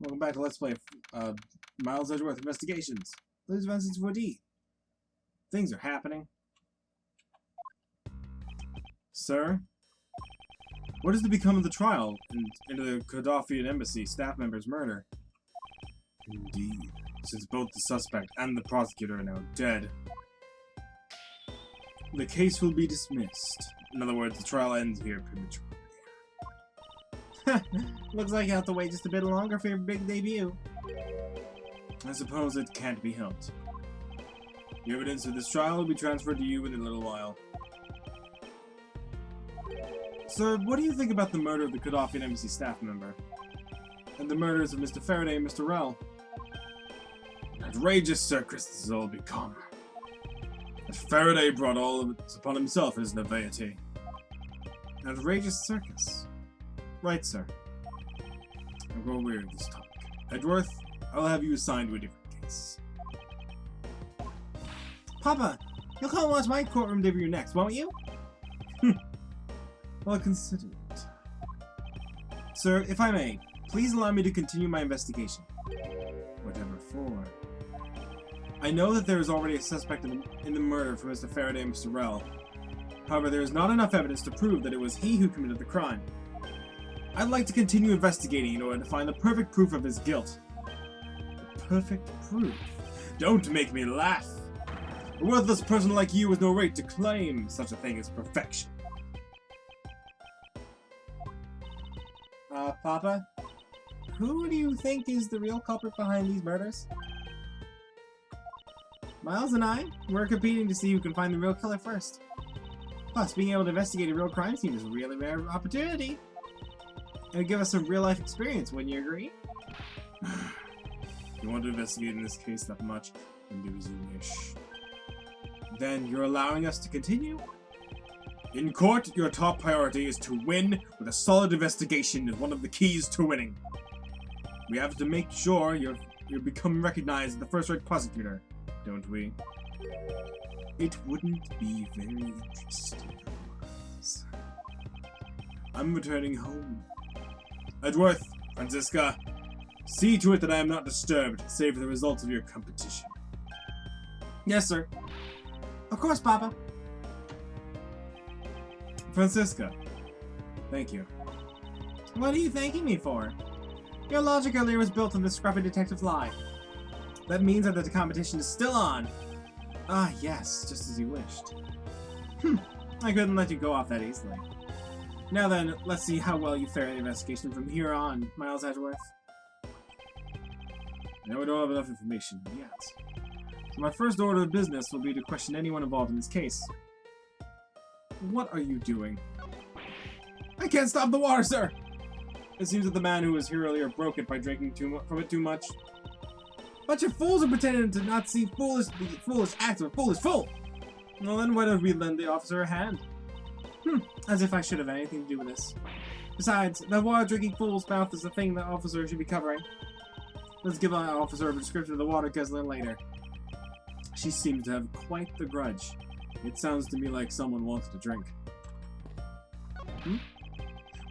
Welcome back to Let's Play Miles Edgeworth Investigations. Please advance into 4D. Things are happening. Sir? What is to become of the trial into the Gaddafian embassy staff member's murder? Indeed, since both the suspect and the prosecutor are now dead, the case will be dismissed. In other words, the trial ends here prematurely. Looks like you have to wait just a bit longer for your big debut. I suppose it can't be helped. The evidence of this trial will be transferred to you in a little while. Sir, what do you think about the murder of the Gaddafian embassy staff member? And the murders of Mr. Faraday and Mr. Rell? An outrageous circus this has all become. That Faraday brought all of it upon himself as naivety. An outrageous circus. Right, sir. I'll grow weary of this topic. Edgeworth, I'll have you assigned to a different case. Papa, you'll come and watch my courtroom debut next, won't you? Well, consider it. Sir, if I may, please allow me to continue my investigation. Whatever for. I know that there is already a suspect in the murder for Mr. Faraday and Mr. Rell. However, there is not enough evidence to prove that it was he who committed the crime. I'd like to continue investigating in order to find the perfect proof of his guilt. The perfect proof? Don't make me laugh! A worthless person like you has no right to claim such a thing as perfection. Papa? Who do you think is the real culprit behind these murders? Miles and I, we're competing to see who can find the real killer first. Plus, being able to investigate a real crime scene is a really rare opportunity. It would give us some real-life experience, wouldn't you agree? If you want to investigate in this case that much, then do as you wish. Then you're allowing us to continue? In court, your top priority is to win, with a solid investigation is one of the keys to winning. We have to make sure you become recognized as the first-rate prosecutor, don't we? It wouldn't be very interesting otherwise. I'm returning home. Edgeworth, Francisca, see to it that I am not disturbed, save for the results of your competition. Yes, sir. Of course, Papa. Francisca, thank you. What are you thanking me for? Your logic earlier was built on the scruffy detective's lie. That means that the competition is still on. Ah, yes, just as you wished. I couldn't let you go off that easily. Now then, let's see how well you fare in the investigation from here on, Miles Edgeworth. Now we don't have enough information yet. So my first order of business will be to question anyone involved in this case. What are you doing? I can't stop the water, sir! It seems that the man who was here earlier broke it by drinking from it too much. Bunch of fools are pretending to not see foolish acts of a foolish fool! Well then, why don't we lend the officer a hand? As if I should have anything to do with this. Besides, that water-drinking fool's mouth is the thing the officer should be covering. Let's give our officer a description of the water guzzler later. She seems to have quite the grudge. It sounds to me like someone wants to drink.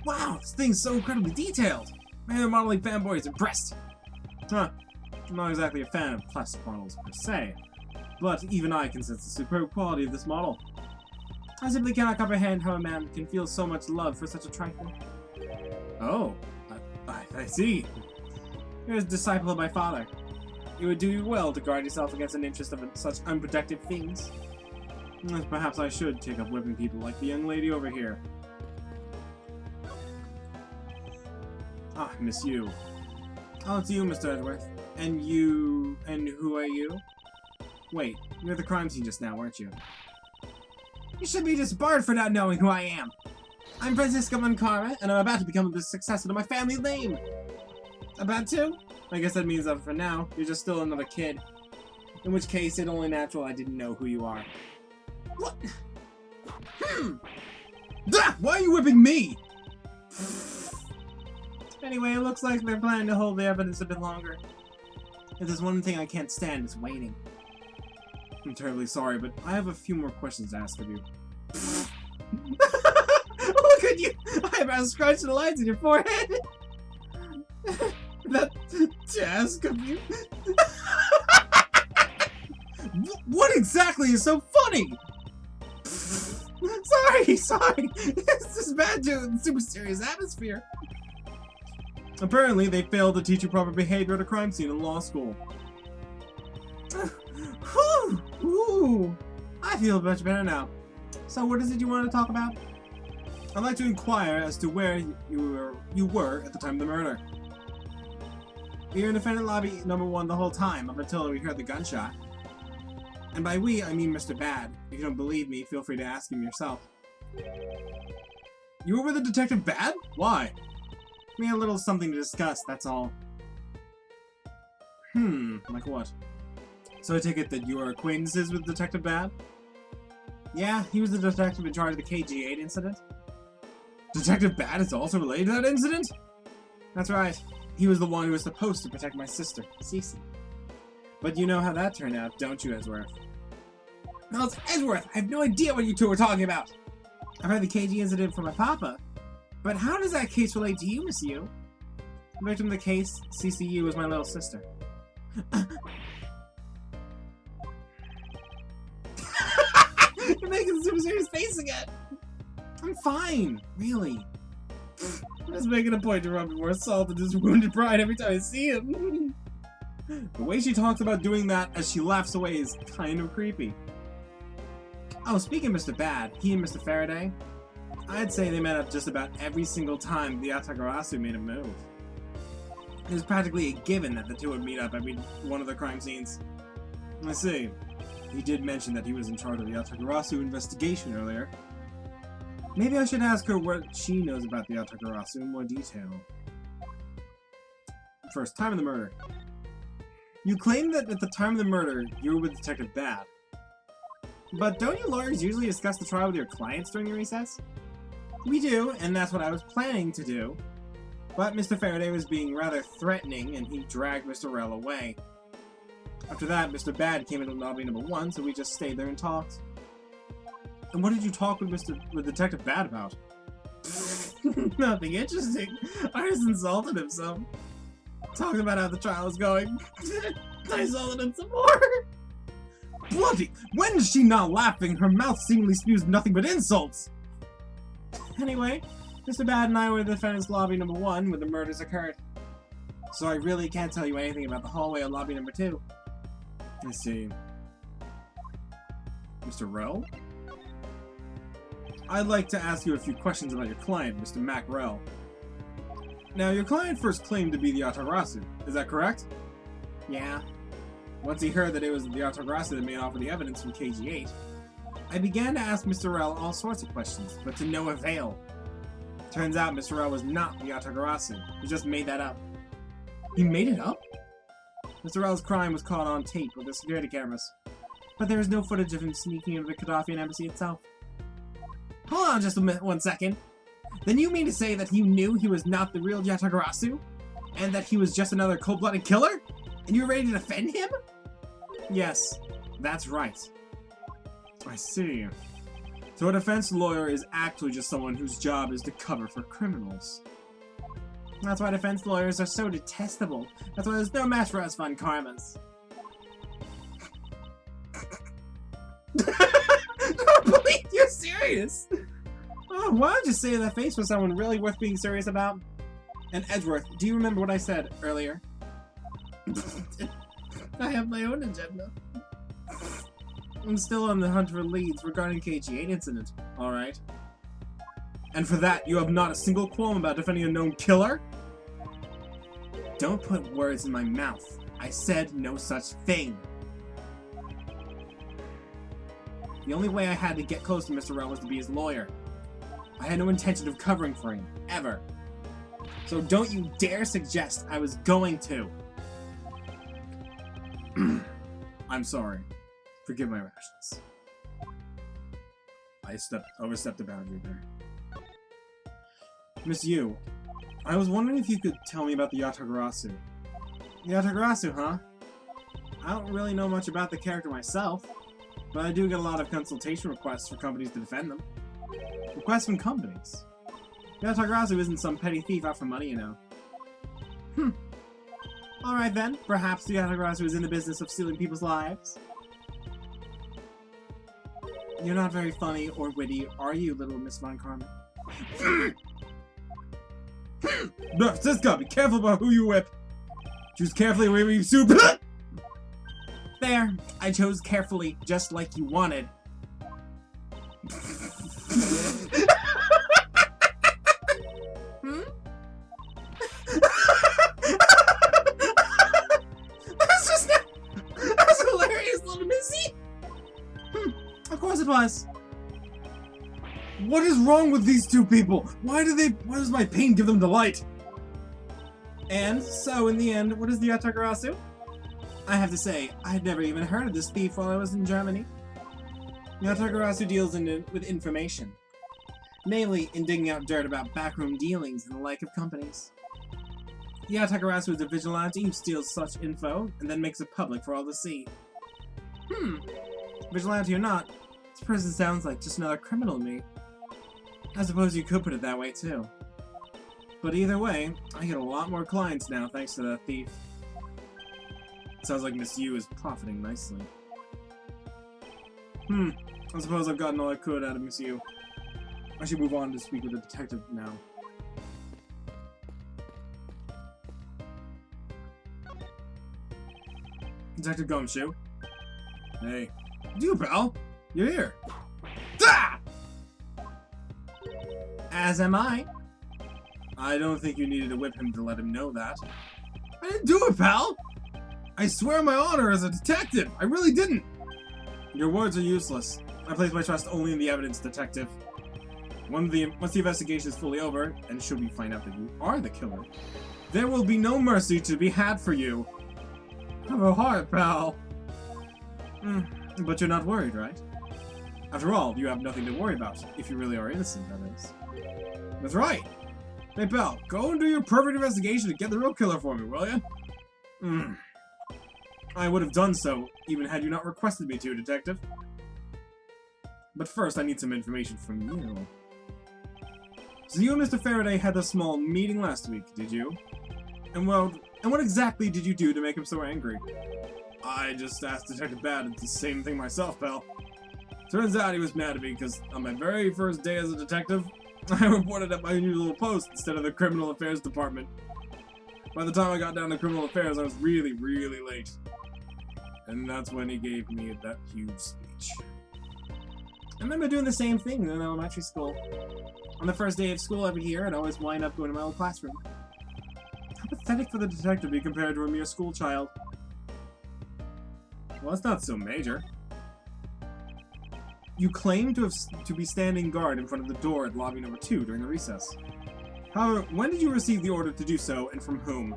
Wow, this thing's so incredibly detailed! Man, the modeling fanboy is impressed! Huh. I'm not exactly a fan of plastic models per se, but even I can sense the superb quality of this model. I simply cannot comprehend how a man can feel so much love for such a trifle. Oh, I see. You're a disciple of my father. It would do you well to guard yourself against an interest of such unprotected things. Perhaps I should take up whipping people like the young lady over here. Ah, miss you. Oh, it's you, Mr. Edgeworth. And you... and who are you? Wait, you're at the crime scene just now, weren't you? You should be disbarred for not knowing who I am. I'm Francisca Moncara, and I'm about to become the successor to my family name. About to? I guess that means that for now, you're just still another kid. In which case, it's only natural I didn't know who you are. What? Why are you whipping me? Anyway, it looks like they're planning to hold the evidence a bit longer. If there's one thing I can't stand, it's waiting. I'm terribly sorry, but I have a few more questions to ask of you. Look at you! Eyebrows scrunched and lines in your forehead! That task of you. What exactly is so funny? Sorry. This is bad to a super serious atmosphere. Apparently, they failed to teach you proper behavior at a crime scene in law school. Ooh, I feel much better now. So, what is it you want to talk about? I'd like to inquire as to where you were at the time of the murder. We were in defendant lobby number 1 the whole time, up until we heard the gunshot. And by we, I mean Mr. Bad. If you don't believe me, feel free to ask him yourself. You were with the Detective Bad? Why? We had a little something to discuss, that's all. Like what? So I take it that you are acquaintances with Detective Bad? Yeah, he was the detective in charge of the KG-8 incident. Detective Bad is also related to that incident? That's right. He was the one who was supposed to protect my sister, Cece. But you know how that turned out, don't you, Edgeworth? No, it's Edgeworth! I have no idea what you two are talking about! I've heard the KG incident from my papa. But how does that case relate to you, Miss Yu? The victim of the case, CCU, was my little sister. You're making a super serious face again! I'm fine, really. I'm just making a point to rub more salt in his wounded pride every time I see him. The way she talks about doing that as she laughs away is kind of creepy. Oh, speaking of Mr. Bad, he and Mr. Faraday, I'd say they met up just about every single time the Yatagarasu made a move. It was practically a given that the two would meet up every one of the crime scenes. I see. He did mention that he was in charge of the Yatagarasu investigation earlier. Maybe I should ask her what she knows about the Yatagarasu in more detail. First, time of the murder. You claim that at the time of the murder, you were with Detective Bad. But don't you lawyers usually discuss the trial with your clients during your recess? We do, and that's what I was planning to do. But Mr. Faraday was being rather threatening, and he dragged Mr. Rell away. After that, Mr. Bad came into lobby number 1, so we just stayed there and talked. And what did you talk with Detective Bad about? Nothing interesting. I just insulted him some. Talking about how the trial was going. I insulted him some more. Bloody! When is she not laughing? Her mouth seemingly spews nothing but insults! Anyway, Mr. Bad and I were in the defendant's lobby number 1 when the murders occurred. So I really can't tell you anything about the hallway of lobby number 2. I see. Mr. Rell? I'd like to ask you a few questions about your client, Mr. Mac Rell. Now, your client first claimed to be the Yatagarasu, is that correct? Yeah. Once he heard that it was the Yatagarasu that made off with the evidence from KG-8, I began to ask Mr. Rell all sorts of questions, but to no avail. Turns out Mr. Rell was not the Yatagarasu. He just made that up. He made it up? Mr. Rell's crime was caught on tape with the security cameras, but there is no footage of him sneaking into the Gaddafian embassy itself. Hold on just a minute, 1 second. Then you mean to say that you knew he was not the real Yatagarasu? And that he was just another cold-blooded killer? And you were ready to defend him? Yes, that's right. I see. So a defense lawyer is actually just someone whose job is to cover for criminals. That's why defense lawyers are so detestable. That's why there's no match for us fun karmas. Please, you're serious? Oh, why don't you say that face for someone really worth being serious about? And Edgeworth, do you remember what I said earlier? I have my own agenda. I'm still on the hunt for leads regarding KG-8 incident, alright? And for that, you have not a single qualm about defending a known killer? Don't put words in my mouth. I said no such thing. The only way I had to get close to Mr. Rell was to be his lawyer. I had no intention of covering for him, ever. So don't you dare suggest I was going to. I'm sorry. Forgive my rashness. I overstepped the boundary there. Miss Yu, I was wondering if you could tell me about the Yatagarasu. The Yatagarasu, huh? I don't really know much about the character myself, but I do get a lot of consultation requests for companies to defend them. Requests from companies? Yatagarasu isn't some petty thief out for money, you know. Alright then, perhaps the Yatagarasu is in the business of stealing people's lives. You're not very funny or witty, are you, little Miss Von Carmen? Siska, be careful about who you whip! Choose carefully where you soup. There, I chose carefully, just like you wanted. That's hilarious, little missy. Of course it was. What is wrong with these two people? Why does my pain give them delight? And so, in the end, what is the Yatagarasu? I have to say, I had never even heard of this thief while I was in Germany. The Yatagarasu deals with information. Namely, in digging out dirt about backroom dealings and the like of companies. The Yatagarasu is a vigilante who steals such info, and then makes it public for all to see. Vigilante or not, this person sounds like just another criminal to me. I suppose you could put it that way, too. But either way, I get a lot more clients now thanks to that thief. Sounds like Miss Yu is profiting nicely. I suppose I've gotten all I could out of Miss Yu. I should move on to speak with the detective now. Detective Gumshoe? Hey. You, pal! You're here! Ah! As am I. I don't think you needed to whip him to let him know that. I didn't do it, pal! I swear on my honor as a detective! I really didn't! Your words are useless. I place my trust only in the evidence, detective. Once the investigation is fully over, and should we find out that you are the killer, there will be no mercy to be had for you. Have a heart, pal. But you're not worried, right? After all, you have nothing to worry about, if you really are innocent, that is. That's right! Hey, pal, go and do your perfect investigation and get the real killer for me, will ya? I would have done so, even had you not requested me to, detective. But first, I need some information from you. So you and Mr. Faraday had a small meeting last week, did you? And what exactly did you do to make him so angry? I just asked Detective Bad the same thing myself, pal. Turns out he was mad at me because on my very first day as a detective, I reported at my usual post instead of the Criminal Affairs Department. By the time I got down to Criminal Affairs, I was really, really late. And that's when he gave me that huge speech. I remember doing the same thing in elementary school. On the first day of school every year, I'd always wind up going to my old classroom. How pathetic for the detective to be compared to a mere school child. Well, it's not so major. You claim to be standing guard in front of the door at lobby number 2 during the recess. However, when did you receive the order to do so, and from whom?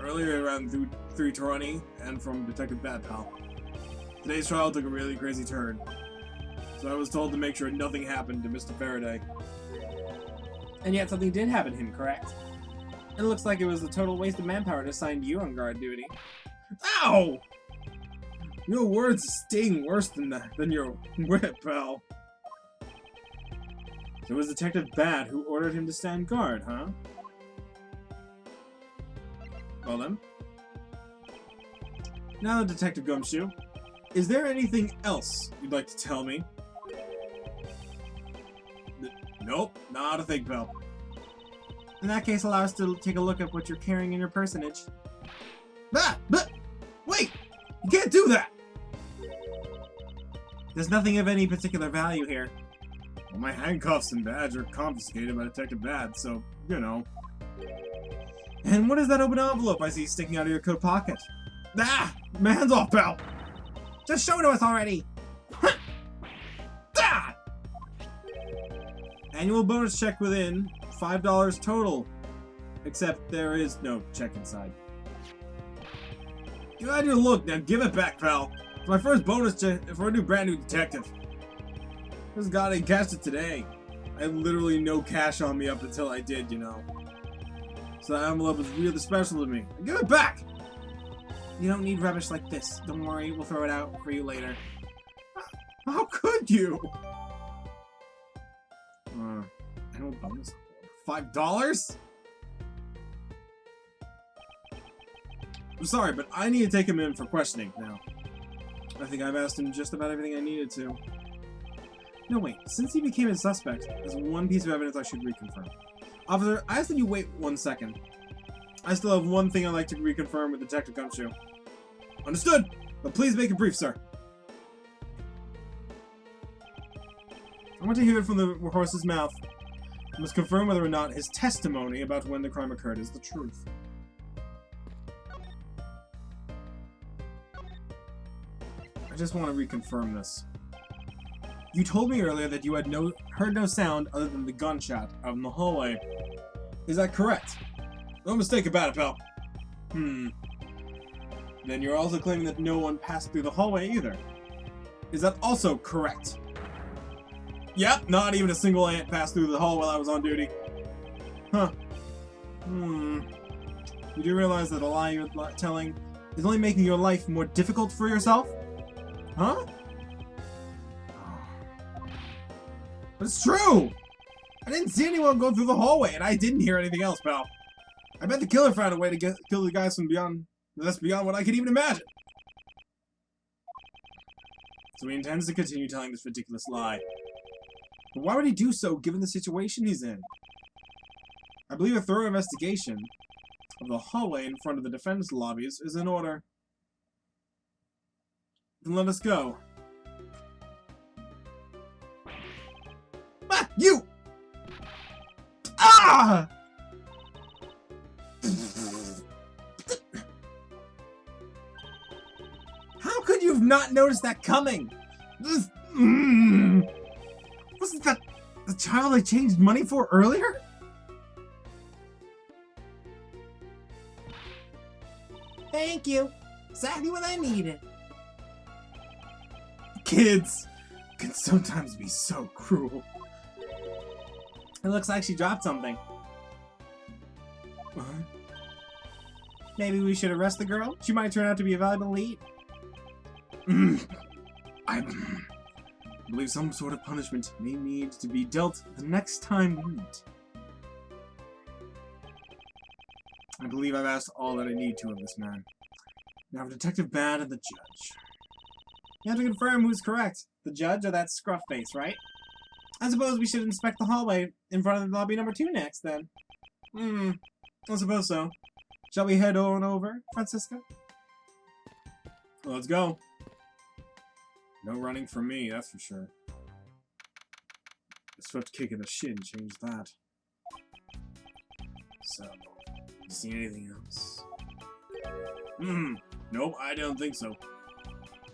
Earlier around 3:20, and from Detective Bad Pal. Today's trial took a really crazy turn, so I was told to make sure nothing happened to Mr. Faraday. And yet something did happen to him, correct? It looks like it was a total waste of manpower to assign you on guard duty. Ow! Your words sting worse than your whip, pal. It was Detective Bad who ordered him to stand guard, huh? Well then. Now, Detective Gumshoe, is there anything else you'd like to tell me? Nope, not a thing, pal. In that case, allow us to take a look at what you're carrying in your personage. But wait! You can't do that! There's nothing of any particular value here. Well, my handcuffs and badge are confiscated by Detective Bad, so, you know. And what is that open envelope I see sticking out of your coat pocket? Ah! My hands off, pal! Just show it to us already! Ah! Annual bonus check within, $5 total. Except there is no check inside. You had your look, now give it back, pal. It's my first bonus check for a brand new detective. This guy ain't cashed it today. I had literally no cash on me up until I did, you know. So that envelope is really special to me. Give it back! You don't need rubbish like this. Don't worry, we'll throw it out for you later. How could you? Annual bonus. $5? I'm sorry, but I need to take him in for questioning now. I think I've asked him just about everything I needed to. No, wait. Since he became a suspect, there's one piece of evidence I should reconfirm. Officer, I ask that you wait 1 second. I still have one thing I'd like to reconfirm with Detective Gumshoe. Understood! But please make it brief, sir. I want to hear it from the horse's mouth. I must confirm whether or not his testimony about when the crime occurred is the truth. I just want to reconfirm this. You told me earlier that you had heard no sound other than the gunshot out in the hallway. Is that correct? No mistake about it, pal. Then you're also claiming that no one passed through the hallway either. Is that also correct? Yep, not even a single ant passed through the hall while I was on duty. Huh. You do realize that a lie you're telling is only making your life more difficult for yourself? Huh? But it's true! I didn't see anyone go through the hallway, and I didn't hear anything else, pal. I bet the killer found a way to kill the guys from beyond... That's beyond what I could even imagine. So he intends to continue telling this ridiculous lie. But why would he do so, given the situation he's in? I believe a thorough investigation of the hallway in front of the defense lobbies is in order. Then let us go. Ah! You! Ah! How could you have not noticed that coming? Wasn't that the child I changed money for earlier? Thank you. Exactly what I needed. Kids can sometimes be so cruel. It looks like she dropped something. What? Maybe we should arrest the girl? She might turn out to be a valuable lead. I believe some sort of punishment may need to be dealt the next time we meet. I believe I've asked all that I need to of this man. Now Detective Bad and the judge. You have to confirm who's correct. The judge or that scruff face, right? I suppose we should inspect the hallway in front of the lobby number 2 next, then. I suppose so. Shall we head on over, Francisca? Well, let's go. No running from me, that's for sure. A swift kick in the shin changed that. So, you see anything else? Nope, I don't think so.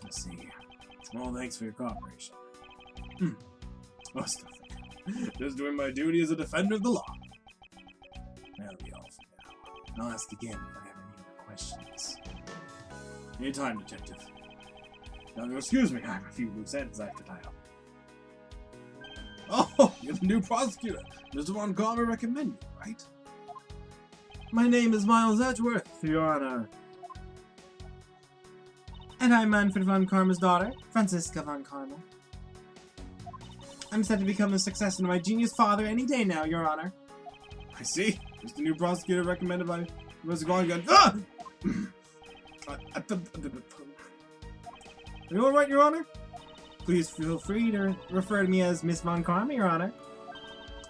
Let's see. Well, thanks for your cooperation. Oh, stuff. Just doing my duty as a defender of the law. That'll be all for now. I'll ask again if I have any other questions. Anytime, Detective. Now, excuse me, I have a few loose ends I have to tie up. Oh, you're the new prosecutor. Mr. Von Karma recommended you, right? My name is Miles Edgeworth, Your Honor. And I'm Manfred Von Karma's daughter, Francisca Von Karma. I'm set to become the successor to my genius father any day now, Your Honor. I see. Just the new prosecutor recommended by Mr. Gone. Ah! Are you alright, Your Honor? Please feel free to refer to me as Miss Von Karma, Your Honor.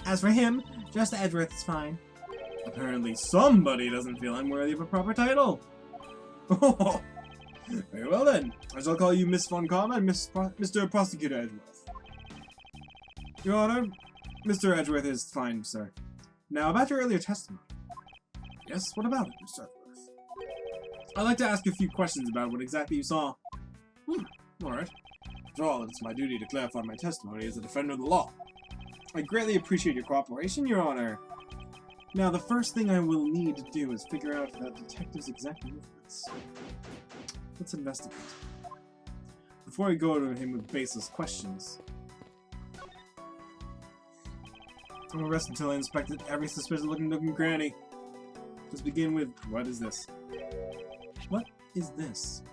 As for him, just Edgeworth is fine. Apparently somebody doesn't feel I'm worthy of a proper title. Oh, very well then. I shall call you Miss Von Karma and Mr. Prosecutor Edgeworth. Your Honor, Mr. Edgeworth is fine, sir. Now, about your earlier testimony. Yes, what about it, Mr. Edgeworth? I'd like to ask you a few questions about what exactly you saw. Alright. After all, it's my duty to clarify my testimony as a defender of the law. I greatly appreciate your cooperation, Your Honor. Now, the first thing I will need to do is figure out that detective's exact movements. Let's investigate. Before I go to him with baseless questions, I won't rest until I inspected every suspicious-looking nook and cranny. Let's begin with, what is this? What is this?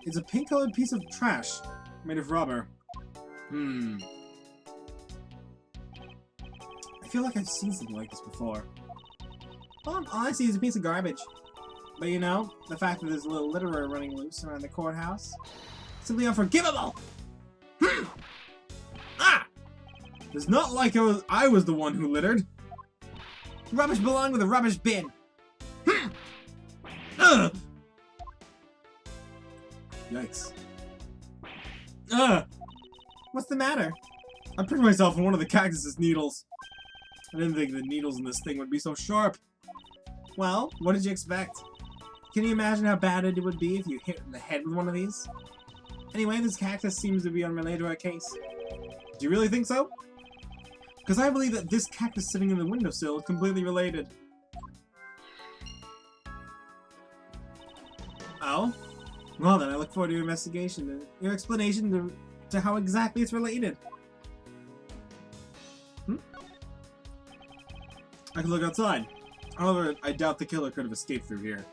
It's a pink-colored piece of trash made of rubber. I feel like I've seen something like this before. All I see is a piece of garbage. But you know, the fact that there's a little litter running loose around the courthouse, simply unforgivable! Ah! It's not like I was the one who littered. Rubbish belonged with a rubbish bin. Ugh! Yikes. Ugh! What's the matter? I pricked myself on one of the cactus's needles. I didn't think the needles in this thing would be so sharp. Well, what did you expect? Can you imagine how bad it would be if you hit in the head with one of these? Anyway, this cactus seems to be unrelated to our case. Do you really think so? Because I believe that this cactus sitting in the windowsill is completely related. Oh? Well then, I look forward to your investigation, your explanation to how exactly it's related. I can look outside. However, I doubt the killer could have escaped through here.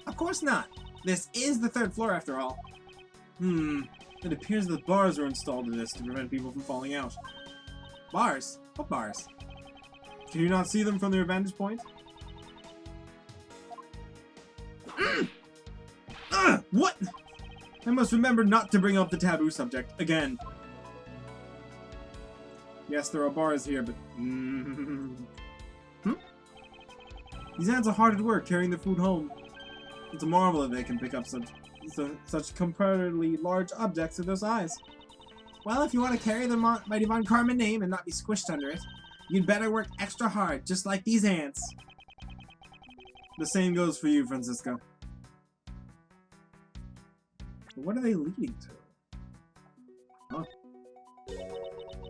Of course not. This is the 3rd floor after all. It appears that bars are installed in this to prevent people from falling out. Bars? What bars? Can you not see them from their vantage point? What? I must remember not to bring up the taboo subject again. Yes, there are bars here, but... These ants are hard at work carrying the food home. It's a marvel that they can pick up such comparatively large objects in their size. Well, if you want to carry the Mighty Von Karman name and not be squished under it, you'd better work extra hard, just like these ants. The same goes for you, Francisco. What are they leading to? Huh?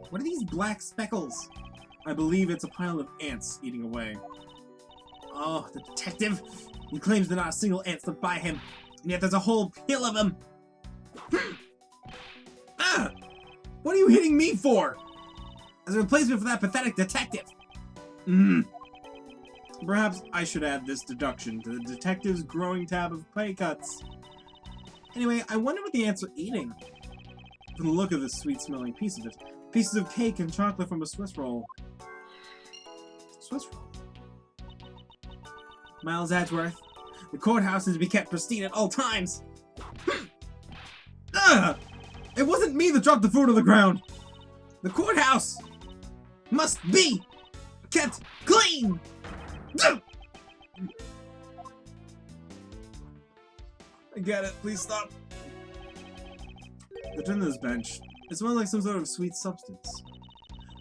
What are these black speckles? I believe it's a pile of ants eating away. Oh, the detective! He claims there are not a single ant slipped by him, and yet there's a whole hill of them! Ah! What are you hitting me for? As a replacement for that pathetic detective! Perhaps I should add this deduction to the detective's growing tab of pay cuts. Anyway, I wonder what the ants are eating. From the look of this sweet-smelling piece of it, pieces of cake and chocolate from a Swiss roll. Swiss roll? Miles Edgeworth, the courthouse is to be kept pristine at all times. It wasn't me that dropped the food on the ground. The courthouse must be kept clean. I get it. Please stop. The turn of this bench. It smells like some sort of sweet substance.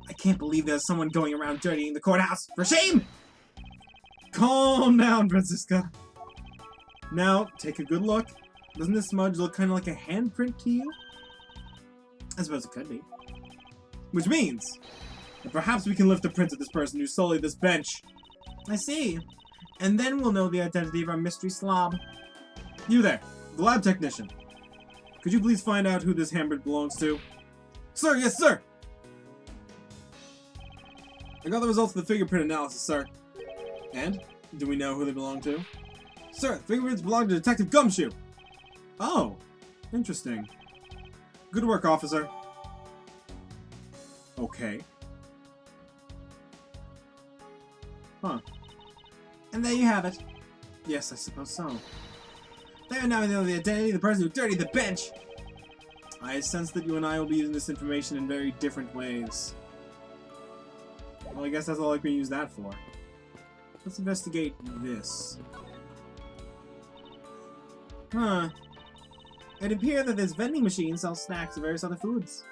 I can't believe there's someone going around dirtying the courthouse. For shame! Calm down, Francisca. Now, take a good look. Doesn't this smudge look kind of like a handprint to you? I suppose it could be. Which means that perhaps we can lift the print of this person who sullied this bench. I see. And then we'll know the identity of our mystery slob. You there, the lab technician. Could you please find out who this handprint belongs to? Sir, yes, sir! I got the results of the fingerprint analysis, sir. And? Do we know who they belong to? Sir, fingerprints belong to Detective Gumshoe! Oh, interesting. Good work, officer. Okay. Huh. And there you have it. Yes, I suppose so. There now we know the identity of the person who dirtied the bench! I sense that you and I will be using this information in very different ways. Well, I guess that's all I can use that for. Let's investigate this. Huh. It appears that this vending machine sells snacks and various other foods.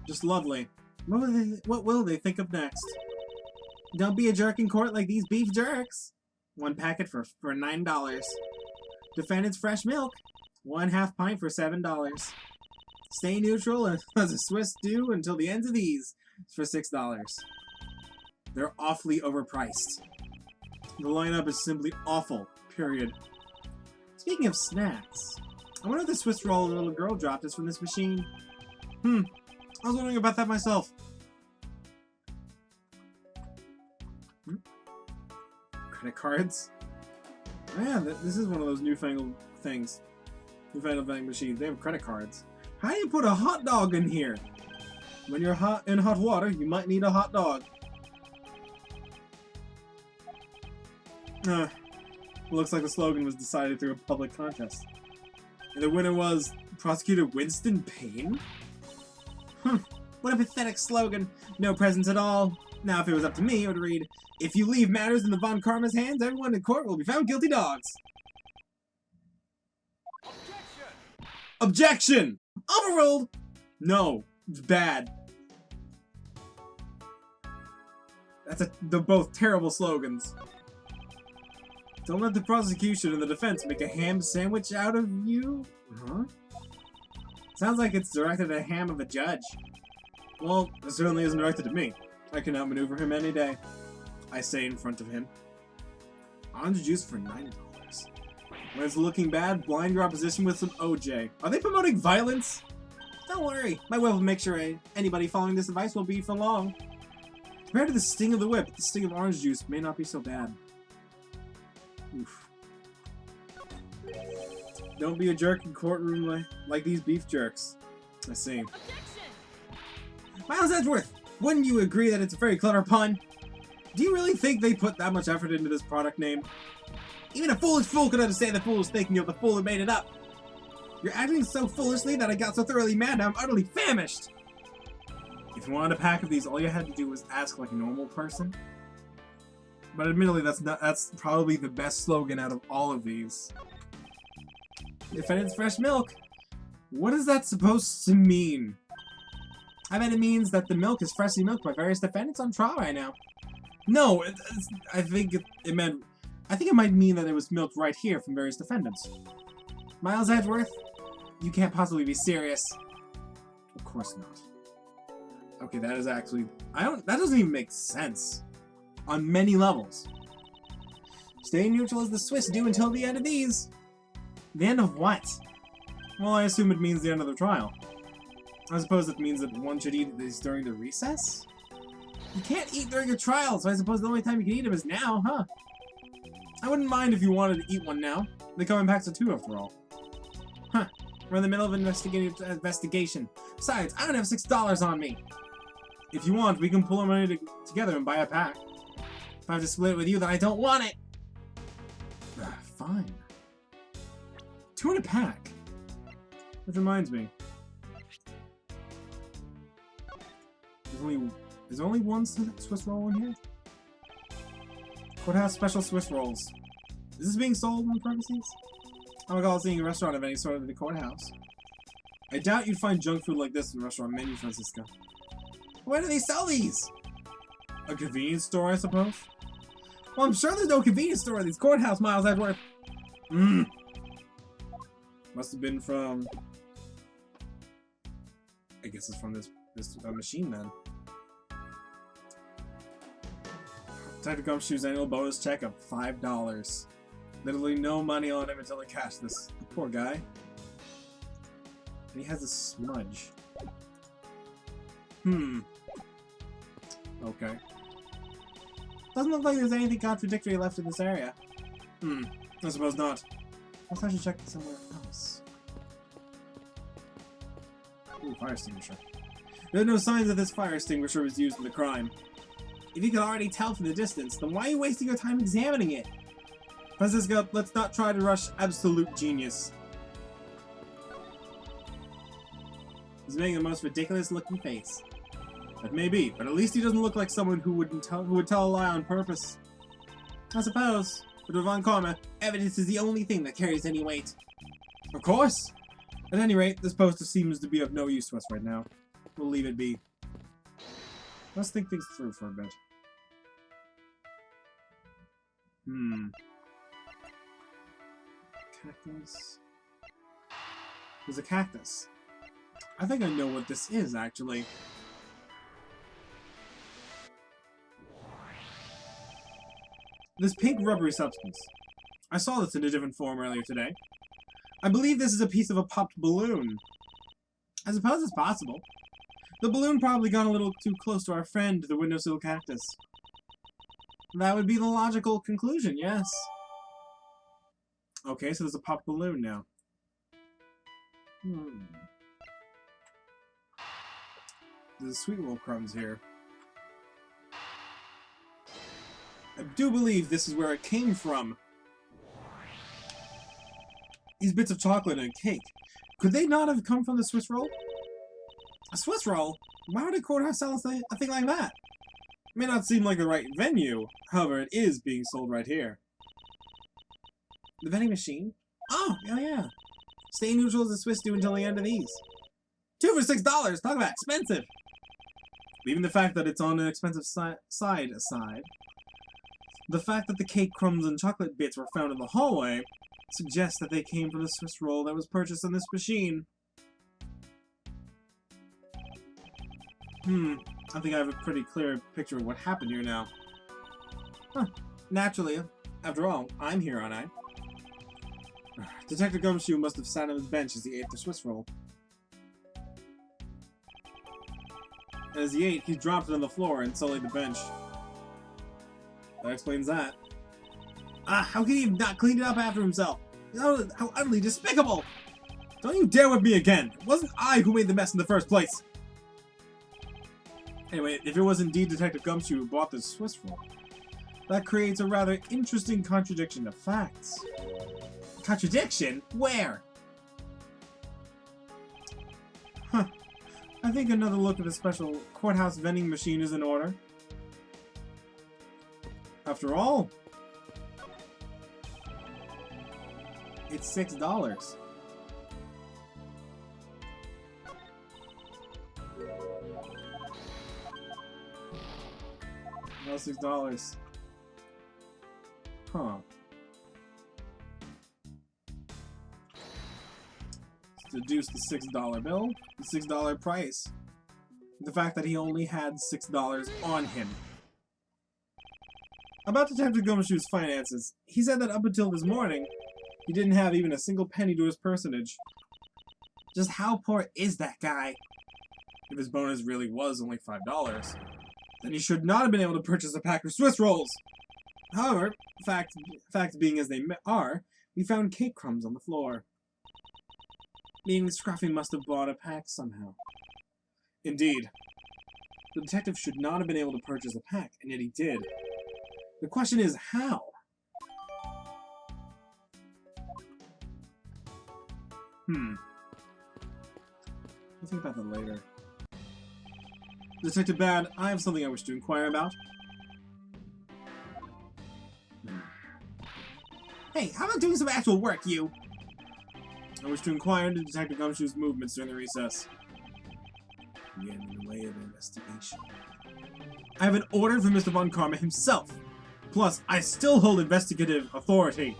Just lovely. What will they think of next? Don't be a jerk in court like these beef jerks. 1 packet for $9. Defendant's fresh milk. 1/2 pint for $7. Stay neutral as a Swiss do until the ends of these. It's for $6. They're awfully overpriced. The lineup is simply awful. Period. Speaking of snacks, I wonder if the Swiss roll the little girl dropped is from this machine. I was wondering about that myself. Credit cards? Oh yeah, this is one of those newfangled things. Newfangled vending machines. They have credit cards. How do you put a hot dog in here? When you're in hot water, you might need a hot dog. Looks like the slogan was decided through a public contest. And the winner was Prosecutor Winston Payne? What a pathetic slogan. No presents at all. Now, if it was up to me, it would read, "If you leave matters in the Von Karma's hands, everyone in court will be found guilty dogs." Objection! Overruled! No, it's bad. They're both terrible slogans. Don't let the prosecution and the defense make a ham sandwich out of you? Huh? Sounds like it's directed at a ham of a judge. Well, it certainly isn't directed at me. I can outmaneuver him any day. I say in front of him. Orange juice for $9. When it's looking bad, blind your opposition with some OJ. Are they promoting violence? Don't worry, my whip will make sure anybody following this advice will be for long. Compared to the sting of the whip, the sting of orange juice may not be so bad. Oof. Don't be a jerk in courtroom like these beef jerks. I see. Objection! Miles Edgeworth, wouldn't you agree that it's a very clever pun? Do you really think they put that much effort into this product name? Even a foolish fool could understand the fool was thinking of the fool who made it up. You're acting so foolishly that I got so thoroughly mad now I'm utterly famished. If you wanted a pack of these, all you had to do was ask like a normal person. But admittedly, that's probably the best slogan out of all of these. Defendant's fresh milk. What is that supposed to mean? I bet it means that the milk is freshly milked by various defendants on trial right now. No, I think it might mean that it was milked right here from various defendants. Miles Edgeworth, you can't possibly be serious. Of course not. Okay, that is actually... that doesn't even make sense. On many levels. Stay neutral as the Swiss do until the end of these. The end of what? Well, I assume it means the end of the trial. I suppose it means that one should eat these during the recess? You can't eat during a trial, so I suppose the only time you can eat them is now, huh? I wouldn't mind if you wanted to eat one now. They come in packs of 2 after all. Huh. We're in the middle of an investigation. Besides, I don't have $6 on me. If you want, we can pull our money together and buy a pack. If I have to split it with you, then I don't want it! Fine. 2 in a pack. Which reminds me. There's only one Swiss roll in here? Courthouse special Swiss rolls. Is this being sold on premises? I don't recall seeing a restaurant of any sort at the courthouse. I doubt you'd find junk food like this in a restaurant menu, Francisca. Where do they sell these? A convenience store, I suppose? Well, I'm sure there's no convenience store at these courthouse, Miles Edgeworth. Must have been from... I guess it's from this machine, then. Detective Gumshoe's annual bonus check of $5. Literally no money on him until they cash this. Poor guy. And he has a smudge. Okay. Doesn't look like there's anything contradictory left in this area. I suppose not. I guess I should check somewhere else. Ooh, fire extinguisher. There are no signs that this fire extinguisher was used in the crime. If you can already tell from the distance, then why are you wasting your time examining it? Francisca, let's not try to rush absolute genius. He's making the most ridiculous looking face. That may be, but at least he doesn't look like someone who would tell a lie on purpose. I suppose, but with Von Karma, evidence is the only thing that carries any weight. Of course! At any rate, this poster seems to be of no use to us right now. We'll leave it be. Let's think things through for a bit. Cactus. There's a cactus. I think I know what this is, actually. This pink rubbery substance. I saw this in a different form earlier today. I believe this is a piece of a popped balloon. I suppose it's possible. The balloon probably got a little too close to our friend, the windowsill cactus. That would be the logical conclusion, yes. Okay, so there's a popped balloon now. There's sweet roll crumbs here. I do believe this is where it came from. These bits of chocolate and cake. Could they not have come from the Swiss roll? A Swiss roll? Why would a courthouse sell a thing like that? It may not seem like the right venue, however, it is being sold right here. The vending machine? Oh, yeah. Stay neutral as the Swiss do until the end of these. 2 for $6! Talk about expensive! Leaving the fact that it's on an expensive side aside, the fact that the cake crumbs and chocolate bits were found in the hallway suggests that they came from the Swiss roll that was purchased in this machine. I think I have a pretty clear picture of what happened here now. Huh. Naturally. After all, I'm here, aren't I? Detective Gumshoe must have sat on his bench as he ate the Swiss roll. And as he ate, he dropped it on the floor and sullied the bench. That explains that. How can he have not cleaned it up after himself? How utterly despicable! Don't you dare with me again! It wasn't I who made the mess in the first place! Anyway, if it was indeed Detective Gumshoe who bought this Swiss roll, that creates a rather interesting contradiction of facts. Contradiction? Where? Huh. I think another look at the special courthouse vending machine is in order. After all, it's $6. No $6. Huh. Let's deduce the $6 bill, the $6 price. The fact that he only had $6 on him. About Detective Gumshoe's finances, he said that up until this morning, he didn't have even a single penny to his personage. Just how poor is that guy? If his bonus really was only $5, then he should not have been able to purchase a pack of Swiss rolls. However, facts being as they are, we found cake crumbs on the floor. Meaning Scruffy must have bought a pack somehow. Indeed. The detective should not have been able to purchase a pack, and yet he did. The question is, how? We'll think about that later. Detective Bad, I have something I wish to inquire about. Hey, how about doing some actual work, you? I wish to inquire into Detective Gumshoe's movements during the recess. Again, in the way of an investigation. I have an order from Mr. Von Karma himself. Plus, I still hold investigative authority.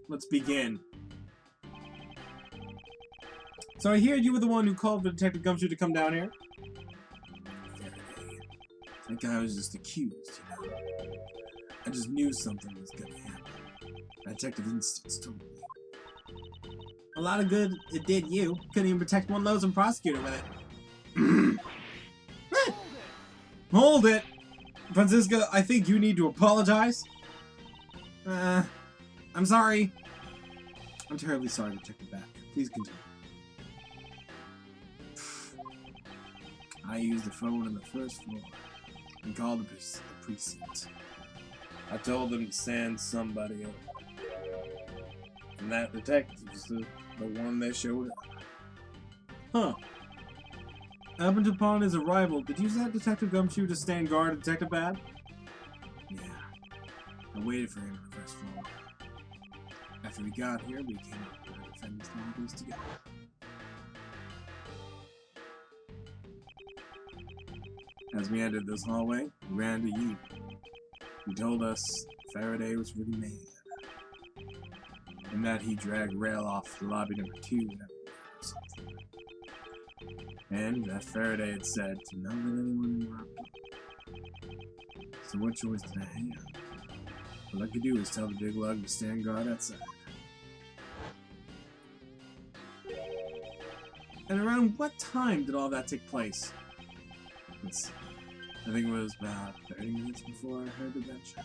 Let's begin. So I hear you were the one who called for Detective Gumshoe to come down here? Faraday. That guy was just accused, you know. I just knew something was gonna happen. My detective instincts told me. A lot of good it did you. Couldn't even protect one losing prosecutor with it. Hold it! Francisca, I think you need to apologize. I'm sorry. I'm terribly sorry, Detective Bat. Please continue. I used the phone on the first floor and called the precinct. I told them to send somebody up. And that detective was the one that showed up. Huh. Up until upon his arrival, did you set Detective Gumshoe to stand guard at Detective Bad? Yeah. I waited for him on the first floor. After we got here, we came up with the defendant's lobbies together. As we entered this hallway, we ran to you. You told us Faraday was really mad. And that he dragged Rail off to lobby number 2 or something. And that Faraday had said to not let anyone interrupt him. So what choice did I have? All I could do was tell the big lug to stand guard outside. And around what time did all that take place? Let's see. I think it was about 30 minutes before I heard the gunshot.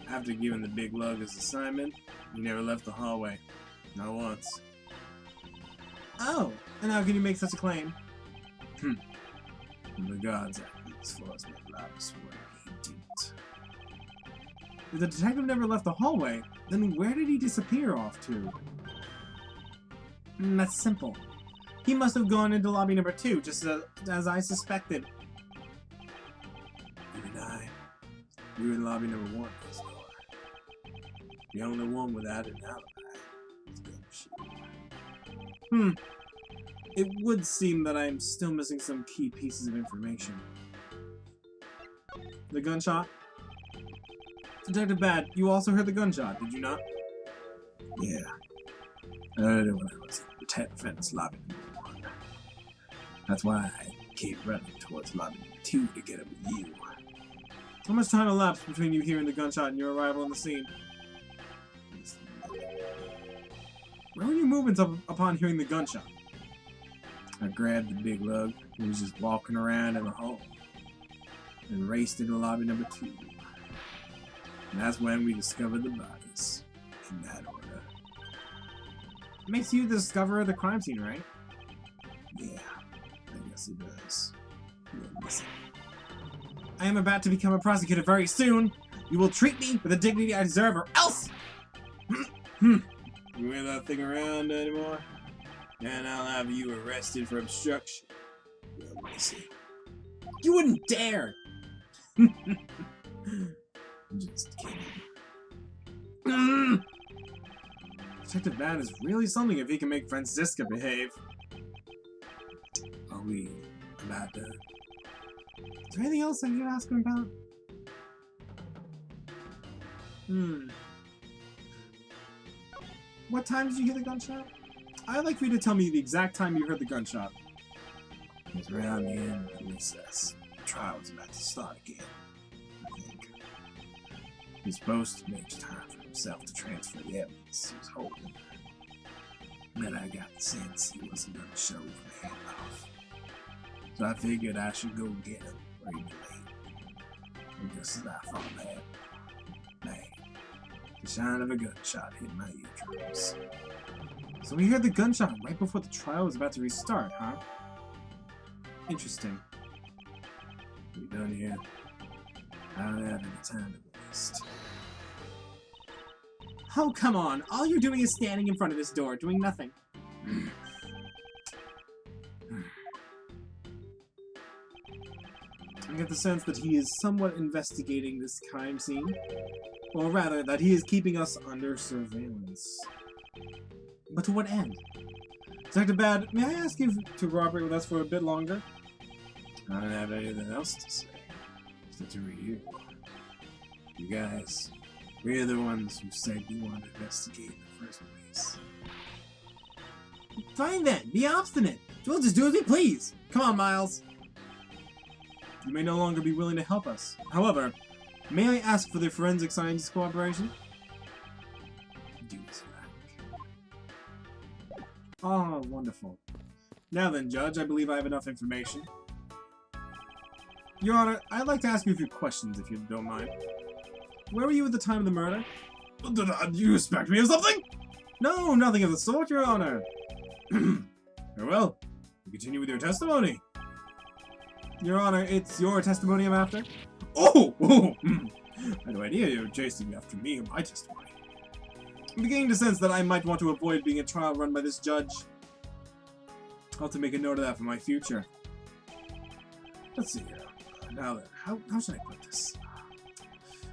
After giving the big lug his assignment, he never left the hallway. Not once. Oh, and how can you make such a claim? The guards at these floors make loud swear he didn't. If the detective never left the hallway, then where did he disappear off to? That's simple. He must have gone into lobby number 2, just as I suspected. We were in lobby number 1 this door. The only one without an alibi. It's good shit. It would seem that I am still missing some key pieces of information. The gunshot? Detective Bad, you also heard the gunshot, did you not? Yeah. I heard it when I was in the 10th fence lobby number 1. That's why I keep running towards lobby number 2 to get up with you. How much time elapsed between you hearing the gunshot and your arrival on the scene? Where were your movements upon hearing the gunshot? I grabbed the big lug, who was just walking around in the hall, and raced into lobby number 2. And that's when we discovered the bodies, in that order. It makes you the discoverer of the crime scene, right? Yeah, I guess it does. I am about to become a prosecutor very soon. You will treat me with the dignity I deserve, or else! You wear that thing around anymore? And I'll have you arrested for obstruction. Well, we'll see. You wouldn't dare! I'm just kidding. Detective Bad is really something if he can make Francisca behave. Are we about to... Is there anything else I need to ask him about? What time did you hear the gunshot? I'd like for you to tell me the exact time you heard the gunshot. It was around the end of the recess. The trial was about to start again, I think. He was supposed to make time for himself to transfer the evidence he was holding. Then I got the sense he wasn't going to show for the handoff. So I figured I should go get him or he'd be late. And just as I thought that, bang, the shine of a gunshot hit my eardrums. So we heard the gunshot right before the trial was about to restart, huh? Interesting. We done here? I don't have any time to waste. Oh, come on. All you're doing is standing in front of this door, doing nothing. I get the sense that he is somewhat investigating this crime scene. Or rather, that he is keeping us under surveillance. But to what end? Detective Bad, may I ask you to cooperate with us for a bit longer? I don't have anything else to say. Except to you. You guys, we're the ones who said you wanted to investigate in the first place. Fine then, be obstinate. We'll just do as we please. Come on, Miles. You may no longer be willing to help us. However, may I ask for the forensic science cooperation? Do this back. Oh, wonderful. Now then, Judge, I believe I have enough information. Your Honor, I'd like to ask you a few questions, if you don't mind. Where were you at the time of the murder? Do you suspect me of something? No, nothing of the sort, Your Honor. Very well. You continue with your testimony. Your Honor, it's your testimony I'm after? Oh! I had no idea you were chasing after me and my testimony. I'm beginning to sense that I might want to avoid being a trial run by this judge. I'll have to make a note of that for my future. Let's see here. Now then, how should I put this?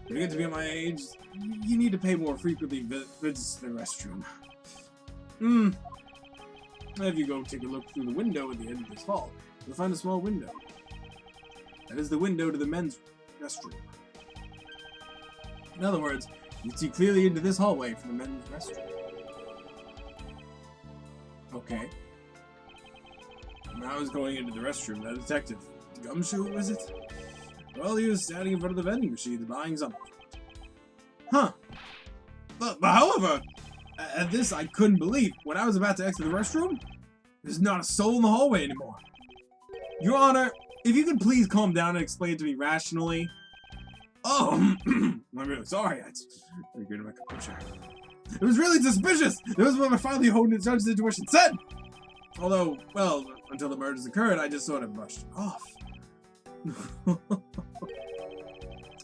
When you get to be at my age, you need to pay more frequently visits to the restroom. If you go take a look through the window at the end of this hall, you'll find a small window. That is the window to the men's restroom. In other words, you can see clearly into this hallway from the men's restroom. Okay. When I was going into the restroom, that detective, Gumshoe, was it? Well, he was standing in front of the vending machine buying something. Huh. But however, at this I couldn't believe. When I was about to exit the restroom, there's not a soul in the hallway anymore. Your Honor, if you could please calm down and explain it to me rationally. Oh, I'm really sorry. I regretted my composure. It was really suspicious. It was what my finally holding the judge's intuition said. Although, well, until the murders occurred, I just sort of brushed it off.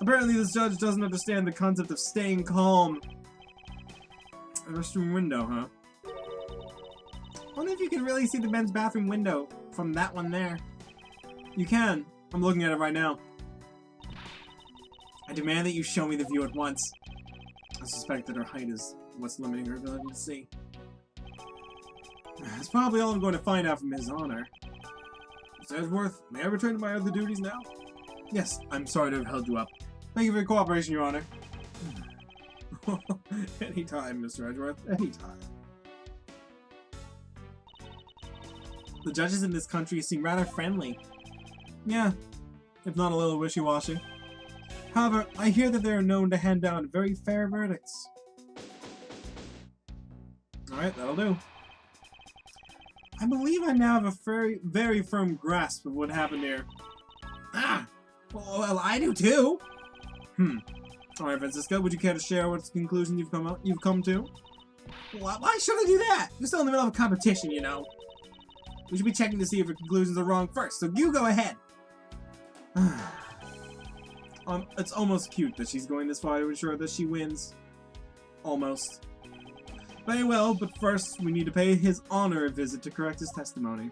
Apparently this judge doesn't understand the concept of staying calm. A restroom window, huh? Wonder if you can really see the men's bathroom window from that one there. You can. I'm looking at it right now. I demand that you show me the view at once. I suspect that her height is what's limiting her ability to see. That's probably all I'm going to find out from His Honor. Mr. Edgeworth, may I return to my other duties now? Yes, I'm sorry to have held you up. Thank you for your cooperation, Your Honor. Anytime, Mr. Edgeworth. Anytime. The judges in this country seem rather friendly. Yeah, if not a little wishy-washy. However, I hear that they are known to hand down very fair verdicts. Alright, that'll do. I believe I now have a very, very firm grasp of what happened here. Ah! Well, I do too! Alright, Francisco, would you care to share what conclusion you've come to? Why should I do that? You're still in the middle of a competition, you know. We should be checking to see if your conclusions are wrong first, so you go ahead. It's almost cute that she's going this far to ensure that she wins. Almost. Very well, but first we need to pay His Honor a visit to correct his testimony.